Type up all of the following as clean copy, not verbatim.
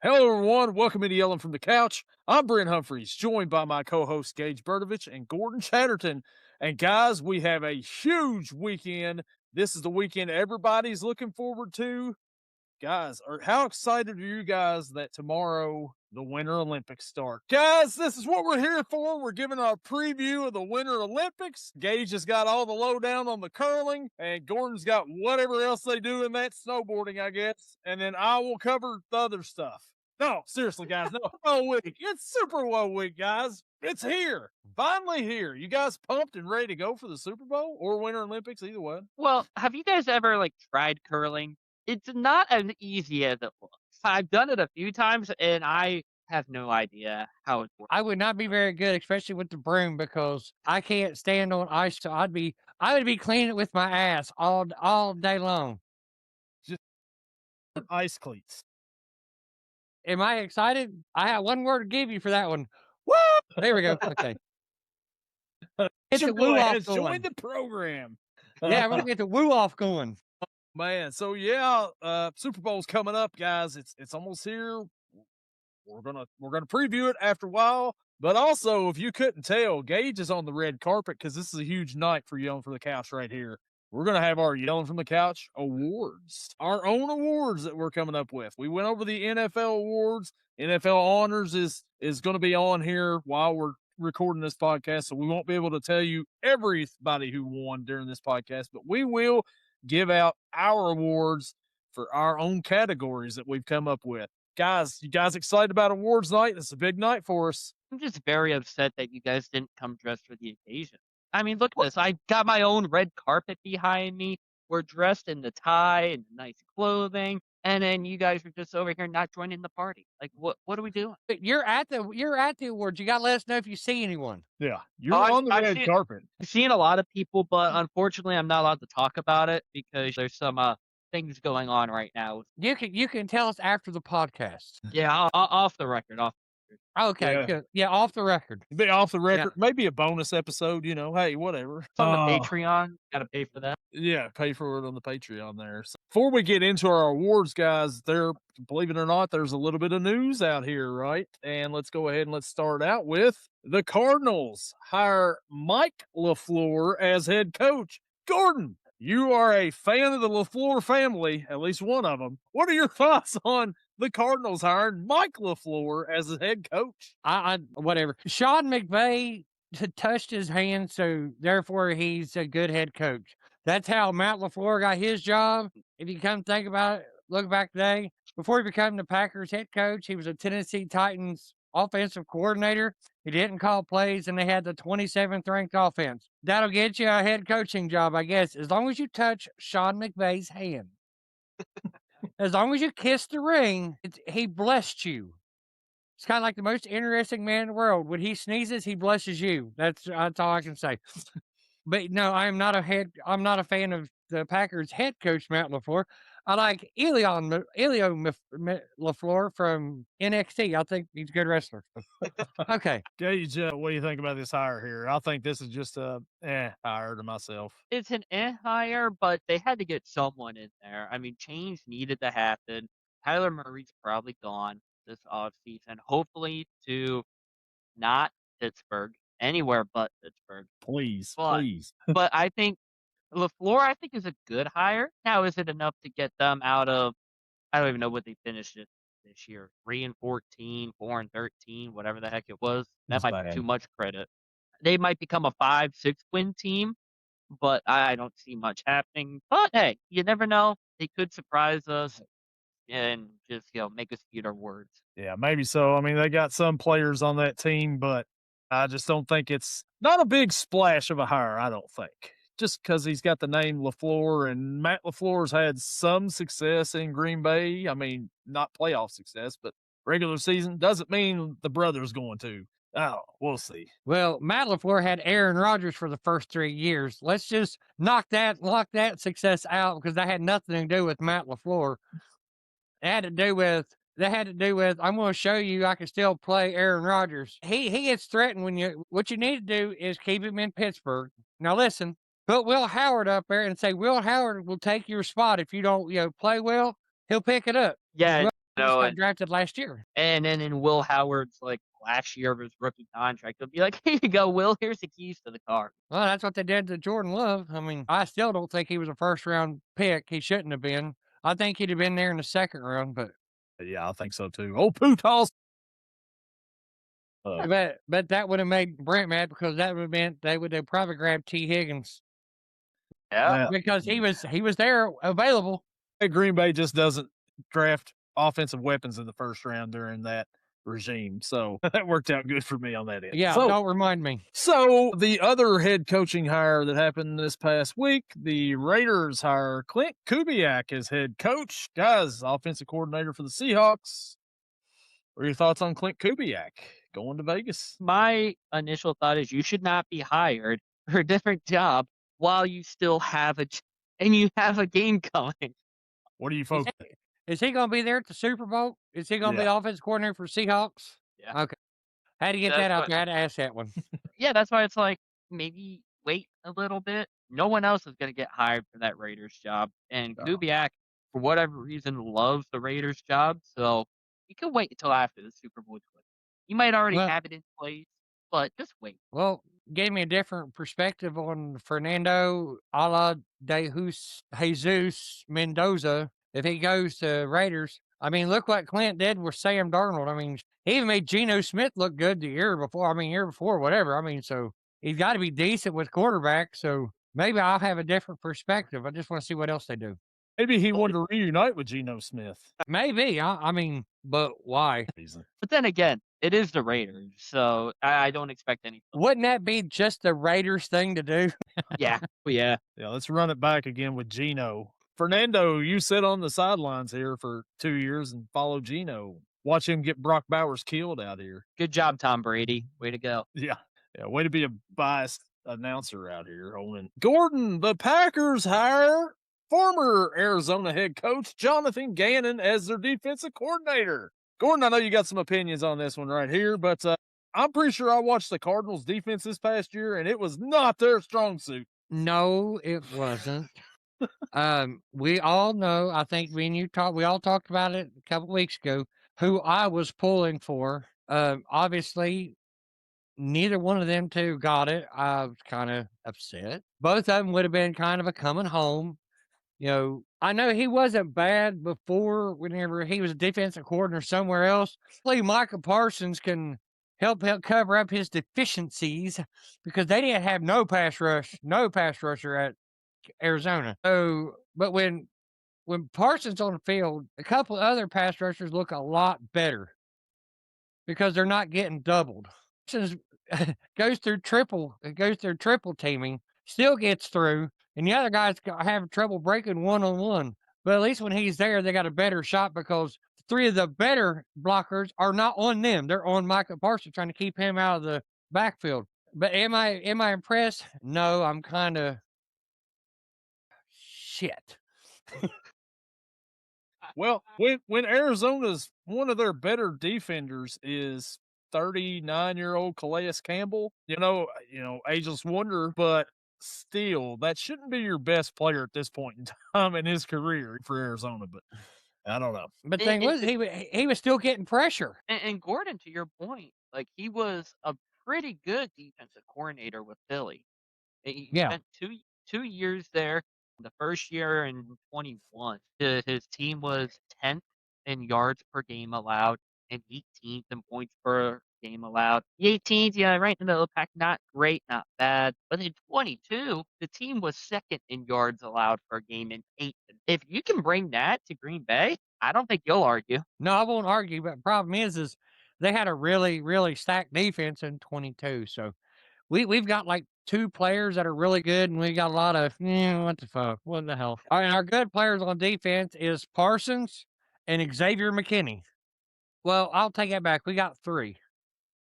Hello, everyone. Welcome to Yellin From the Couch. I'm Brent Humphries, joined by my co-hosts Gage Bertovich and Gordon Chatterton. And guys, we have a huge weekend. This is the weekend everybody's looking forward to. Guys, how excited are you guys that tomorrow the Winter Olympics start? Guys, this is what we're here for. We're giving a preview of the Winter Olympics. Gage has got all the lowdown on the curling, and Gordon's got whatever else they do in that snowboarding, I guess. And then I will cover the other stuff. No, seriously, guys, no. Bowl week. It's Super Bowl week, guys. It's here. Finally here. You guys pumped and ready to go for the Super Bowl or Winter Olympics, either way? Well, have you guys ever, tried curling? It's not as easy as it looks. I've done it a few times, and I have no idea how it works. I would not be very good, especially with the broom, because I can't stand on ice. So I would be cleaning it with my ass all day long. Just ice cleats. Am I excited? I have one word to give you for that one. Woo! There we go. Okay. Get the woo off Join going. the program. Yeah, we're gonna get the woo off going. Man, so yeah, Super Bowl's coming up, guys. It's almost here. We're gonna preview it after a while. But also, if you couldn't tell, Gage is on the red carpet because this is a huge night for Yelling From the Couch right here. We're gonna have our Yelling From the Couch awards, our own awards that we're coming up with. We went over the NFL awards. NFL honors is going to be on here while we're recording this podcast, so we won't be able to tell you everybody who won during this podcast, but we will give out our awards for our own categories that we've come up with. Guys, you guys excited about awards night? It's a big night for us. I'm just very upset that you guys didn't come dressed for the occasion. I mean, look at this. I got my own red carpet behind me. We're dressed in the tie and nice clothing, and then you guys are just over here not joining the party. Like, what are we doing? But you're at the awards. You gotta let us know if you see anyone. Yeah, you're Oh, on the red carpet. I've seen a lot of people, but unfortunately, I'm not allowed to talk about it because there's some things going on right now. You can tell us after the podcast. Yeah, off the record. Okay, Yeah. good. Yeah, off the record. Be off the record, Yeah. maybe a bonus episode, hey, whatever. It's on the Patreon. Got to pay for that. Yeah, pay for it on the Patreon there. So before we get into our awards, guys, believe it or not, there's a little bit of news out here, right? And let's go ahead and let's start out with the Cardinals hire Mike LaFleur as head coach. Gordon, you are a fan of the LaFleur family, at least one of them. What are your thoughts on the Cardinals hiring Mike LaFleur as the head coach? Whatever. Sean McVay touched his hand, so therefore he's a good head coach. That's how Matt LaFleur got his job. If you come think about it, look back today, before he became the Packers head coach, he was a Tennessee Titans offensive coordinator. He didn't call plays, and they had the 27th ranked offense. That'll get you a head coaching job, I guess, as long as you touch Sean McVay's hand. As long as you kiss the ring, he blessed you. It's kind of like the most interesting man in the world. When he sneezes, he blesses you. That's all I can say. But no, I'm not a fan of the Packers head coach, Matt LaFleur. I like Elio LaFleur from NXT. I think he's a good wrestler. Okay. Gage, what do you think about this hire here? I think this is just a hire to myself. It's an hire, but they had to get someone in there. I mean, change needed to happen. Tyler Murray's probably gone this offseason, hopefully to not Pittsburgh, anywhere but Pittsburgh. Please. But I think LaFleur, is a good hire. Now, is it enough to get them out of, I don't even know what they finished it this year, 3-14, 4-13, whatever the heck it was. That might be too much credit. They might become a 5-6 win team, but I don't see much happening. But hey, you never know. They could surprise us and just, make us eat our words. Yeah, maybe so. I mean, they got some players on that team, but I just don't think it's not a big splash of a hire, I don't think. Just because he's got the name LaFleur, and Matt LaFleur's had some success in Green Bay. I mean, not playoff success, but regular season doesn't mean the brother's going to. Oh, we'll see. Well, Matt LaFleur had Aaron Rodgers for the first 3 years. Let's just knock that success out, because that had nothing to do with Matt LaFleur. That had to do with I'm going to show you I can still play Aaron Rodgers. He gets threatened what you need to do is keep him in Pittsburgh. Now listen, put Will Howard up there and say Will Howard will take your spot if you don't play well. He'll pick it up. Yeah, just No, got drafted last year. and then in Will Howard's like last year of his rookie contract, he'll be like, "Here you go, Will. Here's the keys to the car." Well, that's what they did to Jordan Love. I mean, I still don't think he was a first-round pick. He shouldn't have been. I think he'd have been there in the second round, but Yeah, I think so too. Oh, Putos. but that would have made Brent mad because that would have meant they would have probably grabbed T. Higgins Yeah. because he was there available. Green Bay just doesn't draft offensive weapons in the first round during that regime. So that worked out good for me on that end. Yeah, So, don't remind me. So the other head coaching hire that happened this past week, the Raiders hire Clint Kubiak as head coach. Guys, offensive coordinator for the Seahawks. What are your thoughts on Clint Kubiak going to Vegas? My initial thought is you should not be hired for a different job while you still have and you have a game coming. What are you folks? Is he going to be there at the Super Bowl? Is he going to be offensive coordinator for Seahawks? Yeah. Okay. Had to get that out there. I had to ask that one. Yeah, that's why it's like maybe wait a little bit. No one else is going to get hired for that Raiders job, and Kubiak, for whatever reason, loves the Raiders job. So you could wait until after the Super Bowl. You might already have it in place, but just wait. Well, gave me a different perspective on Fernando de Jesus Mendoza. If he goes to Raiders, I mean, look what Clint did with Sam Darnold. I mean, he even made Geno Smith look good the year before. I mean, year before, whatever. I mean, so he's got to be decent with quarterback. So maybe I'll have a different perspective. I just want to see what else they do. Maybe he wanted to reunite with Geno Smith. Maybe. I mean, but why? But then again, it is the Raiders, so I don't expect anything. Wouldn't that be just the Raiders thing to do? Yeah. Yeah. Yeah, let's run it back again with Geno. Fernando, you sit on the sidelines here for 2 years and follow Geno. Watch him get Brock Bowers killed out here. Good job, Tom Brady. Way to go. Yeah. Way to be a biased announcer out here. Gordon, the Packers hire former Arizona head coach Jonathan Gannon as their defensive coordinator. Gordon, I know you got some opinions on this one right here, but I'm pretty sure I watched the Cardinals defense this past year, and it was not their strong suit. No, it wasn't. We all know, I think we all talked about it a couple weeks ago, who I was pulling for. Obviously, neither one of them two got it. I was kind of upset. Both of them would have been kind of a coming home. You know, I know he wasn't bad before whenever he was a defensive coordinator somewhere else. Hopefully, Micah Parsons can help cover up his deficiencies because they didn't have no pass rusher at Arizona. So, but when Parsons on the field, a couple of other pass rushers look a lot better because they're not getting doubled. Parsons goes through triple teaming, still gets through, and the other guys have trouble breaking one-on-one. But at least when he's there, they got a better shot because three of the better blockers are not on them. They're on Micah Parsons, trying to keep him out of the backfield. But am I impressed? No, I'm kind of shit. Well, when Arizona's one of their better defenders is 39-year-old Calais Campbell, ageless wonder, but still, that shouldn't be your best player at this point in time in his career for Arizona. But I don't know. But the thing was, he was still getting pressure. And Gordon, to your point, like he was a pretty good defensive coordinator with Philly. He spent two years there. The first year in 21, his team was 10th in yards per game allowed and 18th in points per game allowed. The 18th, right in the middle of the pack, not great, not bad. But in 22, the team was second in yards allowed per game and 8th. If you can bring that to Green Bay, I don't think you'll argue. No, I won't argue. But the problem is they had a really, really stacked defense in 22. So we've got like two players that are really good, and we got a lot of, what the fuck? What the hell? All right, our good players on defense is Parsons and Xavier McKinney. Well, I'll take that back. We got three.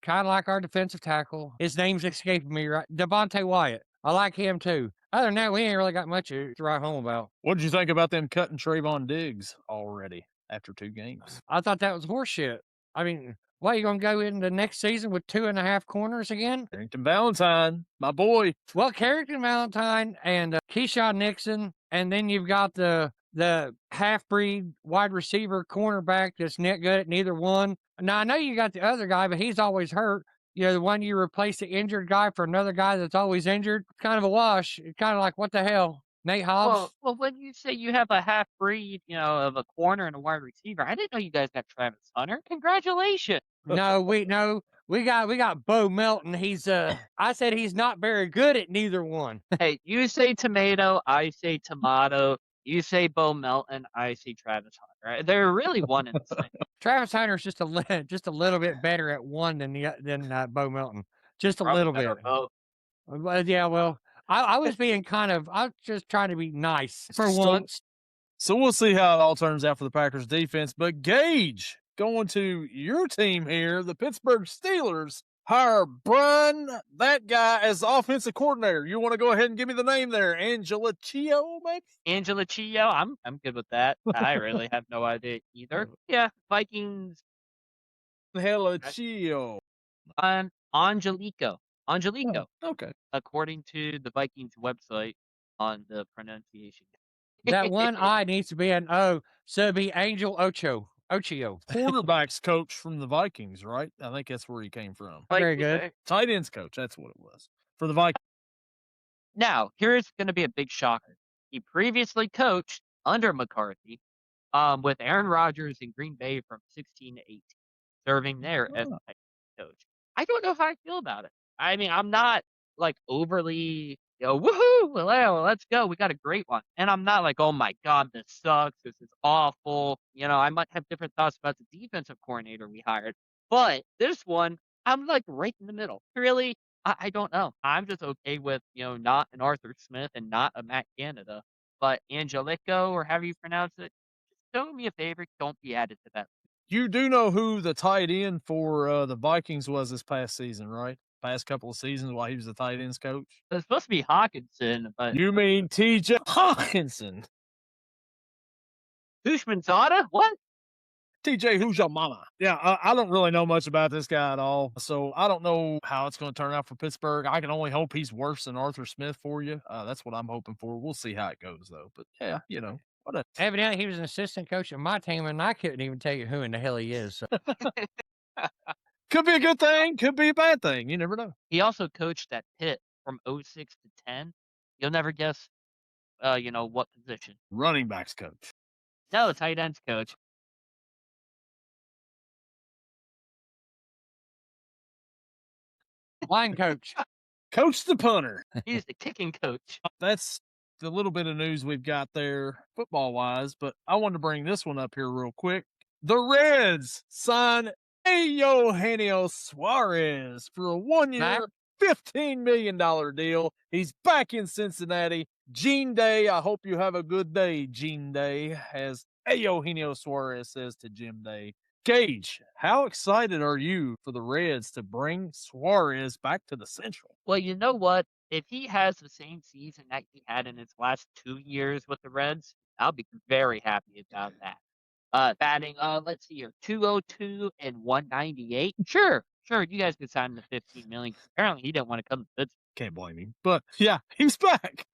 Kind of like our defensive tackle. His name's escaping me, right? Devontae Wyatt. I like him too. Other than that, we ain't really got much to write home about. What did you think about them cutting Trayvon Diggs already after 2 games? I thought that was horseshit. I mean, what, you going to go into next season with 2.5 corners again? Carrington Valentine, my boy. Well, Carrington Valentine and Keyshawn Nixon, and then you've got the the half-breed wide receiver cornerback that's net good at neither one. Now, I know you got the other guy, but he's always hurt. The one you replace the injured guy for another guy that's always injured. It's kind of a wash. It's kind of like, what the hell? Nate Hobbs? Well, when you say you have a half breed, of a corner and a wide receiver, I didn't know you guys got Travis Hunter. Congratulations. No, we got Bo Melton. I said he's not very good at neither one. Hey, you say tomato, I say tomato. You say Bo Melton, I say Travis Hunter. They're really one and the same. Travis Hunter's just a little bit better at one than Bo Melton. Just a Probably little better bit. both. Yeah, well, I was just trying to be nice for once. So we'll see how it all turns out for the Packers defense. But Gage, going to your team here, the Pittsburgh Steelers hire Brian, that guy, as the offensive coordinator. You want to go ahead and give me the name there? Angela Chio, maybe? Angela Chio, I'm good with that. I really have no idea either. Yeah, Vikings. Hella Chio. Angelico. Oh, okay. According to the Vikings website on the pronunciation. That one I needs to be an O, so it'd be Angel Ochio. Quarterback's coach from the Vikings, right? I think that's where he came from. Very good. Tight ends coach, that's what it was for the Vikings. Now, here's going to be a big shocker. He previously coached under McCarthy with Aaron Rodgers in Green Bay from 16 to 18, serving there as the coach. I don't know how I feel about it. I mean, I'm not like overly, woohoo, well, let's go. We got a great one. And I'm not like, oh my God, this sucks. This is awful. I might have different thoughts about the defensive coordinator we hired. But this one, I'm like right in the middle. Really, I don't know. I'm just okay with, not an Arthur Smith and not a Matt Canada, but Angelico, or however you pronounce it. Just do me a favor. Don't be added to that. You do know who the tight end for the Vikings was this past season, right? Past couple of seasons while he was the tight ends coach. It's supposed to be Hawkinson, but you mean TJ Hawkinson? Hushmanzada? What? TJ, who's your mama? Yeah, I don't really know much about this guy at all, so I don't know how it's going to turn out for Pittsburgh. I can only hope he's worse than Arthur Smith for you. That's what I'm hoping for. We'll see how it goes, though. But yeah, whatever. Evidently, he was an assistant coach on my team, and I couldn't even tell you who in the hell he is. So. Could be a good thing, could be a bad thing. You never know. He also coached at Pitt from 06 to 10. You'll never guess, what position. Running backs coach. No, tight ends coach. Line coach. Coach the punter. He's the kicking coach. That's the little bit of news we've got there football-wise, but I wanted to bring this one up here real quick. The Reds sign Eugenio Suarez for a 1-year, $15 million deal. He's back in Cincinnati. Gene Day, I hope you have a good day, Gene Day, as Eugenio Suarez says to Jim Day. Gage, how excited are you for the Reds to bring Suarez back to the Central? Well, you know what? If he has the same season that he had in his last 2 years with the Reds, I'll be very happy about that. Batting, let's see here, 202 and 198. Sure, you guys could sign him to $15 million. Apparently, he didn't want to come to Pittsburgh. Can't blame him, but yeah, he's back.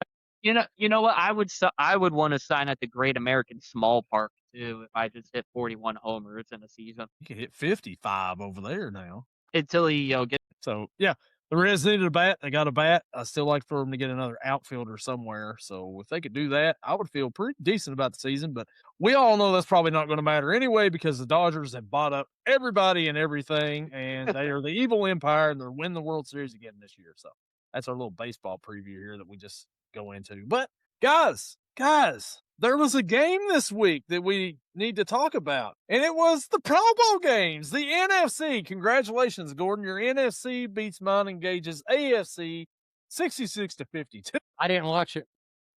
You know what? I would want to sign at the Great American Small Park too if I just hit 41 homers in a season. You can hit 55 over there now. Until he gets. So yeah, the Reds needed a bat. They got a bat. I still like for them to get another outfielder somewhere. So if they could do that, I would feel pretty decent about the season. But we all know that's probably not going to matter anyway because the Dodgers have bought up everybody and everything, and they are the evil empire, and they're winning the World Series again this year. So that's our little baseball preview here that we just go into. But guys, there was a game this week that we need to talk about, and it was the Pro Bowl games, the NFC. Congratulations, Gordon. Your NFC beats mine and Gage's AFC 66-52. I didn't watch it.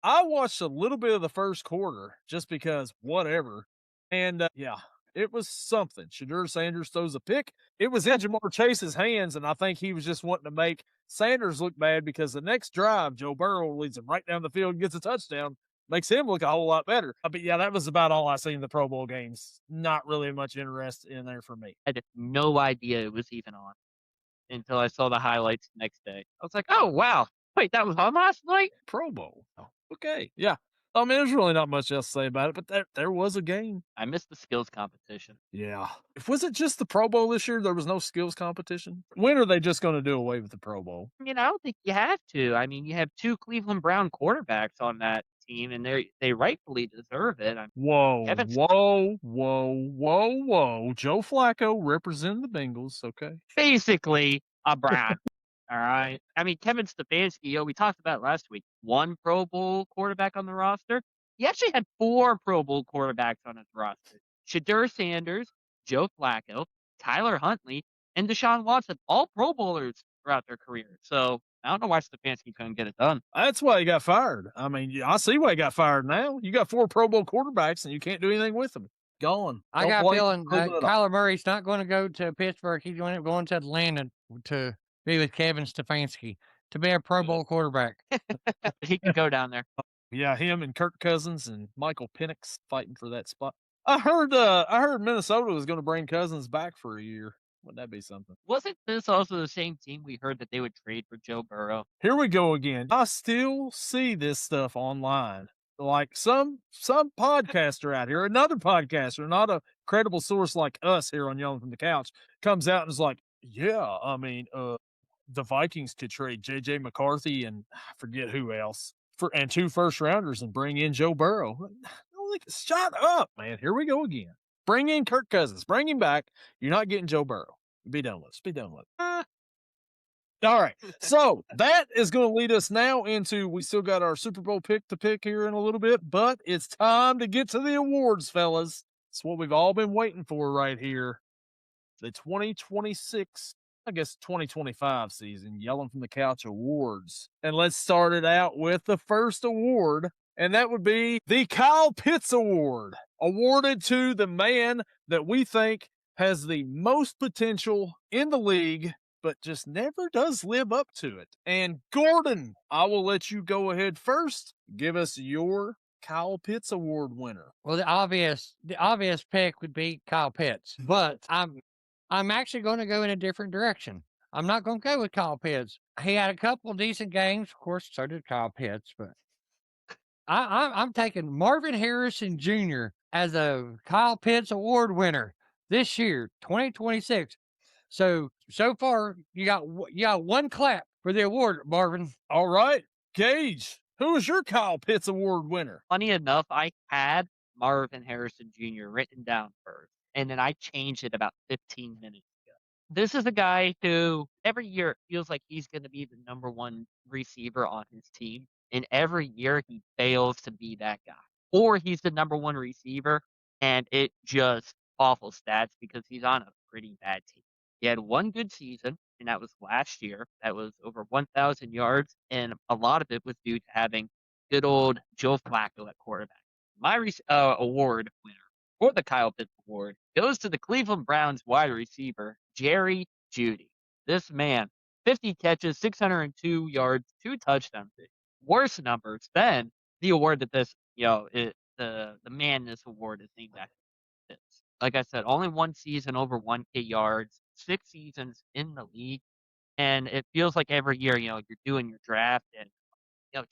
I watched a little bit of the first quarter just because whatever. And yeah, it was something. Shadur Sanders throws a pick. It was in Jamar Chase's hands, and I think he was just wanting to make Sanders look bad because the next drive, Joe Burrow leads him right down the field and gets a touchdown. Makes him look a whole lot better. But yeah, that was about all I seen in the Pro Bowl games. Not really much interest in there for me. I had no idea it was even on until I saw the highlights the next day. I was like, oh, wow. Wait, that was on last night? Pro Bowl. Oh, okay. Yeah. I mean, there's really not much else to say about it, but there was a game. I missed the skills competition. Yeah. Was it just the Pro Bowl this year? There was no skills competition? When are they just going to do away with the Pro Bowl? I mean, I don't think you have to. I mean, you have 2 Cleveland Brown quarterbacks on that team, and they rightfully deserve it. Whoa, Kevin's whoa, whoa, whoa, whoa. Joe Flacco representing the Bengals, okay? basically a Brown. All right. I mean, Kevin Stefanski, we talked about it last week. 1 Pro Bowl quarterback on the roster. He actually had 4 Pro Bowl quarterbacks on his roster. Shedeur Sanders, Joe Flacco, Tyler Huntley, and Deshaun Watson, all Pro Bowlers throughout their career. So I don't know why Stefanski couldn't get it done. That's why he got fired. I mean, I see why he got fired now. You got 4 Pro Bowl quarterbacks, and you can't do anything with them. Gone. I Don't got a blame feeling Cleveland at all. Kyler Murray's not going to go to Pittsburgh. He's going to Atlanta to be with Kevin Stefanski to be a Pro Bowl quarterback. He could go down there. Yeah, him and Kirk Cousins and Michael Penix fighting for that spot. I heard Minnesota was going to bring Cousins back for a year. Wouldn't that be something? Wasn't this also the same team we heard that they would trade for Joe Burrow? Here we go again. I still see this stuff online. Like some podcaster out here, another podcaster, not a credible source like us here on Yellin From the Couch, comes out and is like, yeah, I mean, the Vikings could trade J.J. McCarthy and I forget who else and 2 first rounders and bring in Joe Burrow. Shut up, man. Here we go again. Bring in Kirk Cousins. Bring him back. You're not getting Joe Burrow. Be done with it. Be done with it. All right. So that is going to lead us now into, we still got our Super Bowl pick to pick here in a little bit, but it's time to get to the awards, fellas. It's what we've all been waiting for right here. The 2026, I guess 2025 season, Yellin From the Couch Awards. And let's start it out with the first award, and that would be the Kyle Pitts Award, awarded to the man that we think has the most potential in the league, but just never does live up to it. And Gordon, I will let you go ahead first. Give us your Kyle Pitts Award winner. Well, the obvious pick would be Kyle Pitts, but I'm actually going to go in a different direction. I'm not going to go with Kyle Pitts. He had a couple decent games, of course. So did Kyle Pitts, but I'm taking Marvin Harrison Jr. as a Kyle Pitts Award winner this year, 2026. So far, you got 1 clap for the award, Marvin. All right. Gage, who is your Kyle Pitts Award winner? Funny enough, I had Marvin Harrison Jr. written down first, and then I changed it about 15 minutes ago. This is a guy who every year it feels like he's going to be the number 1 receiver on his team, and every year he fails to be that guy. Or he's the number 1 receiver, and it just awful stats because he's on a pretty bad team. He had 1 good season, and that was last year. That was over 1,000 yards, and a lot of it was due to having good old Joe Flacco at quarterback. My award winner for the Kyle Pitts Award goes to the Cleveland Browns wide receiver, Jerry Jeudy. This man, 50 catches, 602 yards, 2 touchdowns. Worse numbers than the award that this, the man this award is named after. Like I said, only 1 season over 1K yards, 6 seasons in the league. And it feels like every year, you're doing your draft and,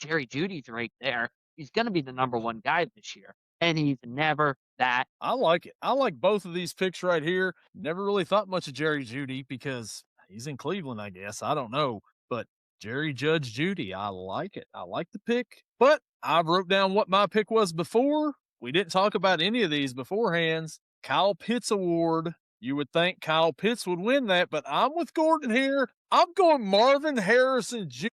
Jerry Jeudy's right there. He's going to be the number 1 guy this year. And he's never that. I like it. I like both of these picks right here. Never really thought much of Jerry Jeudy because he's in Cleveland, I guess. I don't know. But Jerry Judge Jeudy, I like it. I like the pick. But I wrote down what my pick was before. We didn't talk about any of these beforehand. Kyle Pitts Award. You would think Kyle Pitts would win that, but I'm with Gordon here. I'm going Marvin Harrison Jr.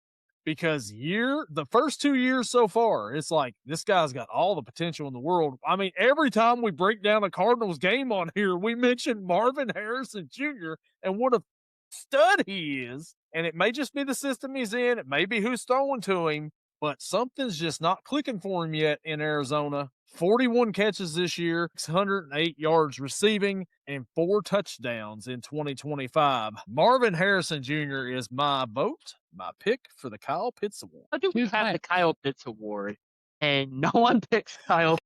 because the first 2 years so far, it's like this guy's got all the potential in the world. I mean, every time we break down a Cardinals game on here, we mention Marvin Harrison Jr. and what a stud he is. And it may just be the system he's in. It may be who's throwing to him, but something's just not clicking for him yet in Arizona. 41 catches this year, 608 yards receiving, and 4 touchdowns in 2025. Marvin Harrison Jr. is my vote, my pick for the Kyle Pitts Award. How do we have the Kyle Pitts Award and no one picks Kyle?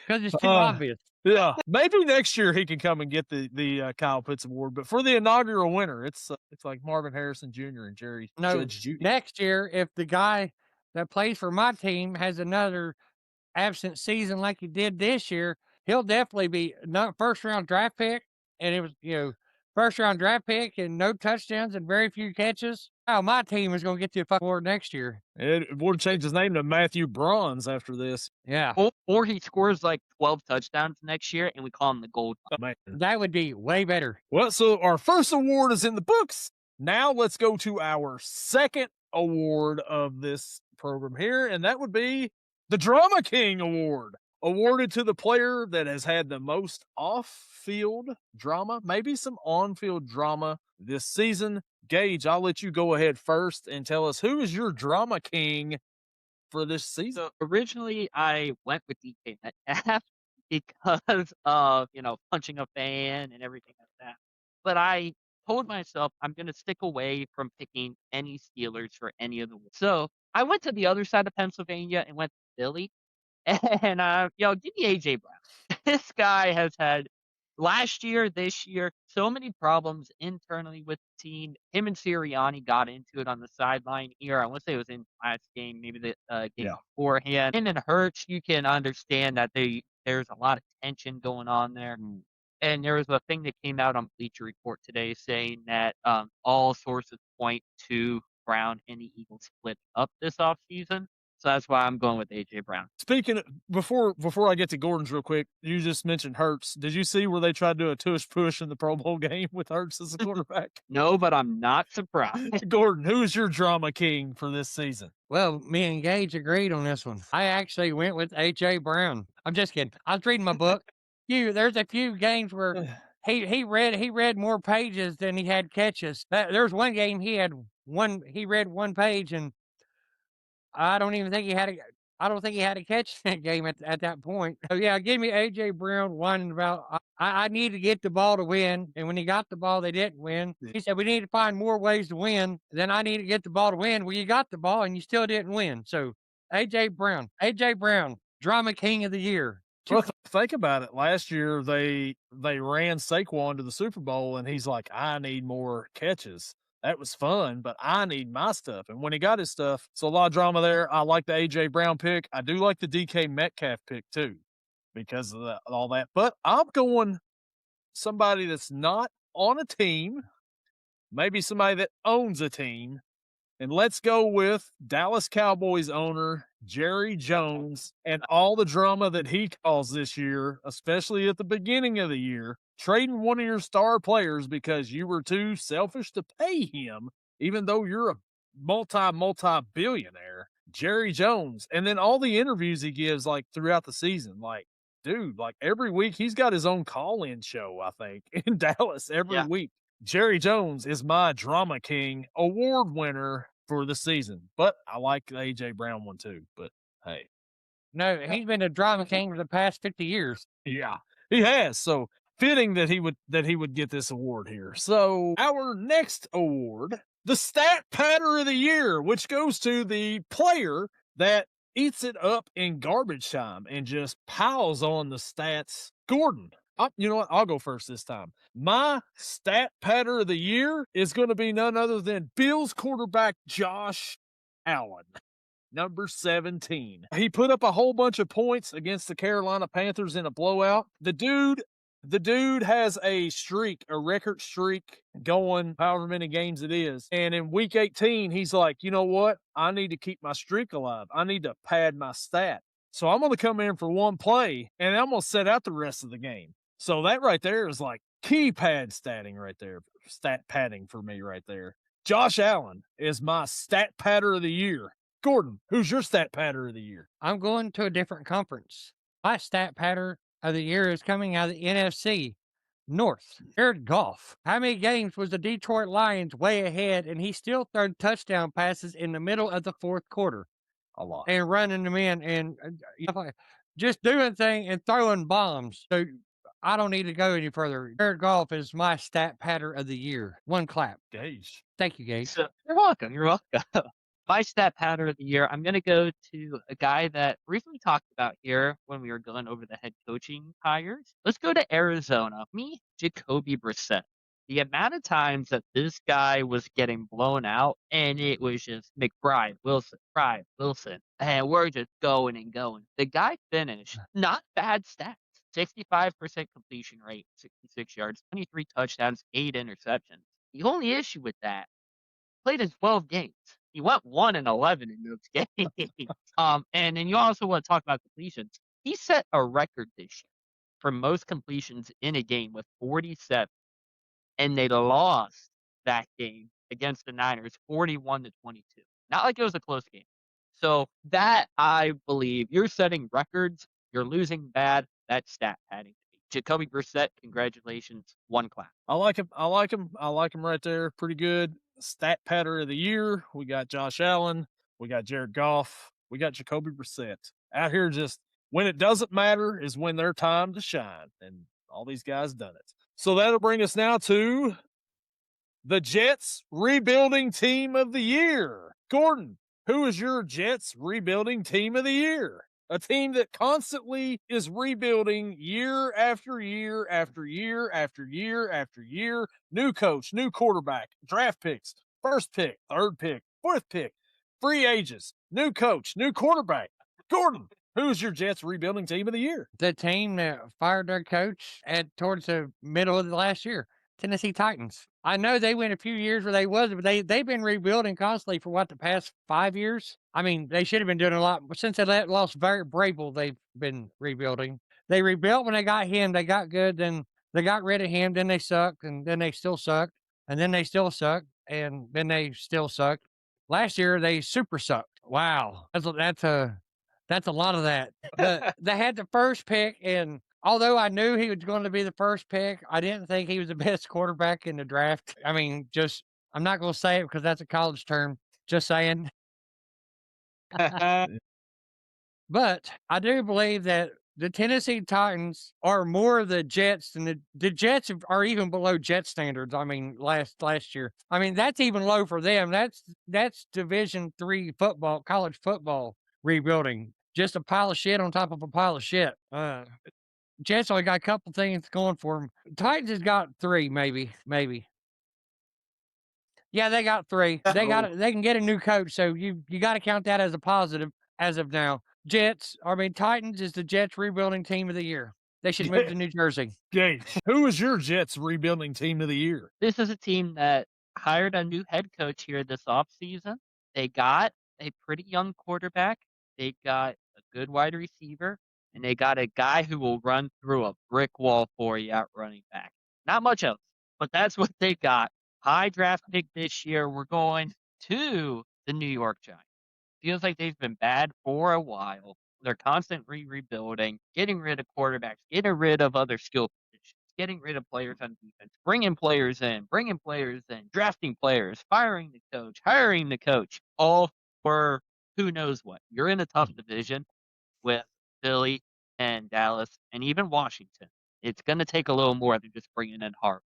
Because it's too obvious. Yeah, maybe next year he can come and get the Kyle Pitts Award, but for the inaugural winner, it's like Marvin Harrison Jr. and Judge Jeudy. Next year, if the guy that plays for my team has another absent season like he did this year, he'll definitely be not first round draft pick. And it was, first round draft pick and no touchdowns and very few catches. Oh, my team is going to get to a fucking award next year. It would change his name to Matthew Bronze after this. Yeah. Or he scores like 12 touchdowns next year and we call him the gold. Oh, man. That would be way better. Well, so our first award is in the books. Now let's go to our second award of this program here, and that would be the Drama King Award, awarded to the player that has had the most off-field drama, maybe some on-field drama this season. Gage, I'll let you go ahead first and tell us who is your Drama King for this season. So originally I went with DK Metcalf because of, punching a fan and everything like that. But I told myself I'm going to stick away from picking any Steelers for any of the weeks. So I went to the other side of Pennsylvania and went to Philly. And, give me A.J. Brown. This guy has had last year, this year, so many problems internally with the team. Him and Sirianni got into it on the sideline here. I want to say it was in last game, maybe the game beforehand. Him and Hurts, you can understand that there's a lot of tension going on there. And there was a thing that came out on Bleacher Report today saying that all sources point to Brown and the Eagles split up this offseason. So that's why I'm going with A.J. Brown. Speaking of, before I get to Gordon's real quick, you just mentioned Hurts. Did you see where they tried to do a tush push in the Pro Bowl game with Hurts as a quarterback? No, but I'm not surprised. Gordon, who is your Drama King for this season? Well, me and Gage agreed on this one. I actually went with A.J. Brown. I'm just kidding. I was reading my book. There's a few games where he read more pages than he had catches. There's one game he read one page, and I don't think he had a catch in that game at that point. So yeah, give me A.J. Brown whining about I need to get the ball to win, and when he got the ball, they didn't win. He said we need to find more ways to win. Then I need to get the ball to win. Well, you got the ball and you still didn't win. So A.J. Brown, Drama King of the Year. Well, think about it. Last year they ran Saquon to the Super Bowl, and he's like, I need more catches. That was fun, but I need my stuff. And when he got his stuff, so a lot of drama there. I like the A.J. Brown pick. I do like the DK Metcalf pick too because of all that. But I'm going somebody that's not on a team, maybe somebody that owns a team. And let's go with Dallas Cowboys owner Jerry Jones and all the drama that he caused this year, especially at the beginning of the year, trading one of your star players because you were too selfish to pay him, even though you're a multi-billionaire, Jerry Jones. And then all the interviews he gives like throughout the season, like, dude, like every week he's got his own call-in show, I think, in Dallas every week. Jerry Jones is my Drama King award winner for the season, but I like the A.J. Brown one too. But hey, no, he's been a Drama King for the past 50 years. Yeah, he has. So fitting that he would get this award here. So our next award, the Stat Patter of the Year, which goes to the player that eats it up in garbage time and just piles on the stats. Gordon. You know what? I'll go first this time. My Stat Patter of the Year is going to be none other than Bills quarterback Josh Allen, number 17. He put up a whole bunch of points against the Carolina Panthers in a blowout. The dude has a record streak going however many games it is. And in week 18, he's like, you know what? I need to keep my streak alive. I need to pad my stat. So I'm going to come in for one play, and I'm going to set out the rest of the game. So that right there is like keypad statting right there. Stat padding for me right there. Josh Allen is my Stat Patter of the Year. Gordon, who's your Stat Patter of the Year? I'm going to a different conference. My Stat Patter of the Year is coming out of the NFC North. Jared Goff. How many games was the Detroit Lions way ahead, and he still threw touchdown passes in the middle of the fourth quarter? A lot. And running them in and just doing things and throwing bombs. So I don't need to go any further. Jared Goff is my Stat Patter of the Year. One clap. Gage. Thank you, Gage. So, you're welcome. My Stat Patter of the Year, I'm going to go to a guy that briefly talked about here when we were going over the head coaching hires. Let's go to Arizona. Me, Jacoby Brissett. The amount of times that this guy was getting blown out, and it was just McBride, Wilson, and we're just going and going. The guy finished not bad stats. 65% completion rate, 66 yards, 23 touchdowns, 8 interceptions. The only issue with that, played in 12 games. He went 1-11 in those games. And then you also want to talk about completions. He set a record this year for most completions in a game with 47, and they lost that game against the Niners 41-22. Not like it was a close game. So that, I believe, you're setting records, you're losing bad, that's stat padding. Jacoby Brissett, congratulations, one clap. I like him. I like him. I like him right there. Pretty good. Stat patter of the year. We got Josh Allen. We got Jared Goff. We got Jacoby Brissett out here. Just when it doesn't matter is when their time to shine, and all these guys done it. So that'll bring us now to the Jets rebuilding team of the year. Gordon, who is your Jets rebuilding team of the year? A team that constantly is rebuilding year after year after year after year after year. New coach, new quarterback, draft picks, first pick, third pick, fourth pick, free agents, new coach, new quarterback. Gordon, who's your Jets rebuilding team of the year? The team that fired their coach towards the middle of the last year, Tennessee Titans. I know they went a few years where they wasn't, but they've been rebuilding constantly for the past 5 years. I mean, they should have been doing a lot. Since they lost Vrabel, they've been rebuilding. They rebuilt when they got him. They got good. Then they got rid of him. Then they sucked. And then they still sucked. And then they still sucked. And then they still sucked. Last year, they super sucked. Wow. That's a lot of that. They had the first pick, and although I knew he was going to be the first pick, I didn't think he was the best quarterback in the draft. I mean, I'm not going to say it because that's a college term. Just saying. But I do believe that the Tennessee Titans are more of the Jets than the Jets are even below Jet standards. I mean, last year. I mean, that's even low for them. That's Division III football, college football rebuilding. Just a pile of shit on top of a pile of shit. Jets only got a couple things going for them. Titans has got 3, maybe. Yeah, they got 3. They can get a new coach, so you got to count that as a positive as of now. Titans is the Jets rebuilding team of the year. They should move to New Jersey. Gage, who is your Jets rebuilding team of the year? This is a team that hired a new head coach here this offseason. They got a pretty young quarterback. They got a good wide receiver, and they got a guy who will run through a brick wall for you at running back. Not much else, but that's what they got. High draft pick this year. We're going to the New York Giants. Feels like they've been bad for a while. They're constantly rebuilding, getting rid of quarterbacks, getting rid of other skill positions, getting rid of players on defense, bringing players in, drafting players, firing the coach, hiring the coach, all for who knows what. You're in a tough division with Philly and Dallas and even Washington. It's going to take a little more than just bringing in Harbaugh.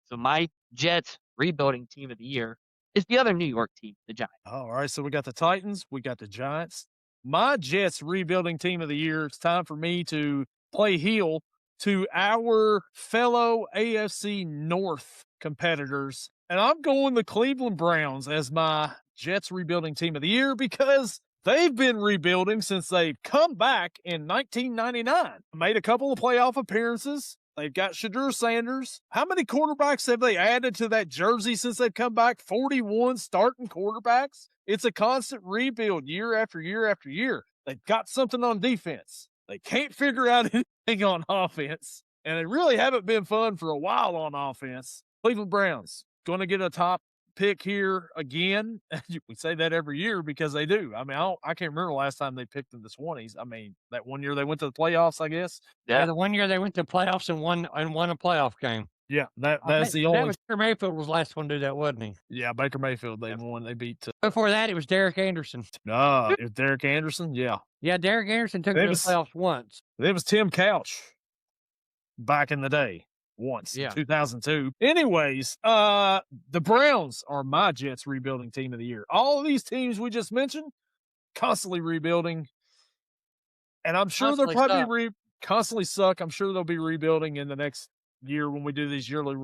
So my Jets rebuilding team of the year is the other New York team, the Giants. All right, so we got the Titans, we got the Giants. My Jets rebuilding team of the year. It's time for me to play heel to our fellow AFC North competitors. And I'm going the Cleveland Browns as my Jets rebuilding team of the year because they've been rebuilding since they've come back in 1999. Made a couple of playoff appearances. They've got Shadur Sanders. How many quarterbacks have they added to that jersey since they've come back? 41 starting quarterbacks. It's a constant rebuild year after year after year. They've got something on defense. They can't figure out anything on offense. And they really haven't been fun for a while on offense. Cleveland Browns going to get a top pick here again. We say that every year because they do. I mean, I can't remember the last time they picked in the 20s. I mean, that one year they went to the playoffs, I guess. Yeah, the one year they went to playoffs and won a playoff game. Yeah, that's the only. Baker Mayfield was the last one to do that, wasn't he? Yeah, Baker Mayfield. They won. They beat. Before that, it was Derek Anderson. It was Derek Anderson. Yeah. Yeah, Derek Anderson took them to the playoffs once. It was Tim Couch back in the day. Once in 2002. Anyways, the Browns are my Jets rebuilding team of the year. All of these teams we just mentioned, constantly rebuilding. And I'm sure they'll probably constantly suck. I'm sure they'll be rebuilding in the next year when we do these yearly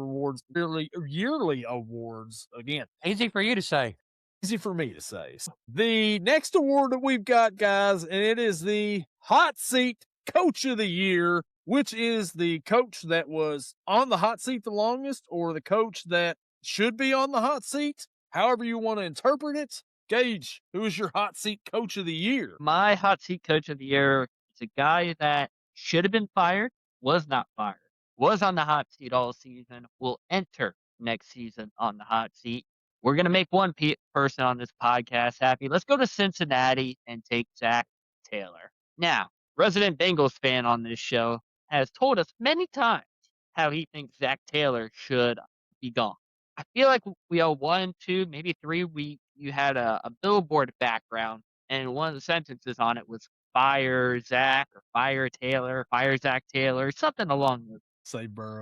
awards again. Easy for you to say. Easy for me to say. The next award that we've got, guys, and it is the Hot Seat Coach of the Year, which is the coach that was on the hot seat the longest, or the coach that should be on the hot seat, however you want to interpret it. Gage, who is your Hot Seat Coach of the Year? My Hot Seat Coach of the Year is a guy that should have been fired, was not fired, was on the hot seat all season, will enter next season on the hot seat. We're going to make one person on this podcast happy. Let's go to Cincinnati and take Zach Taylor. Now, resident Bengals fan on this show has told us many times how he thinks Zach Taylor should be gone. I feel like we owe 1, 2, maybe 3 weeks. You had a billboard background, and one of the sentences on it was fire Zach or fire Taylor, fire Zach Taylor, something along those. Save Burrow.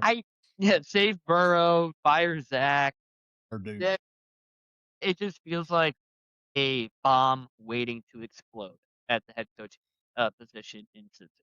Save Burrow, fire Zach. Or dude. It just feels like a bomb waiting to explode at the head coach position in Cincinnati.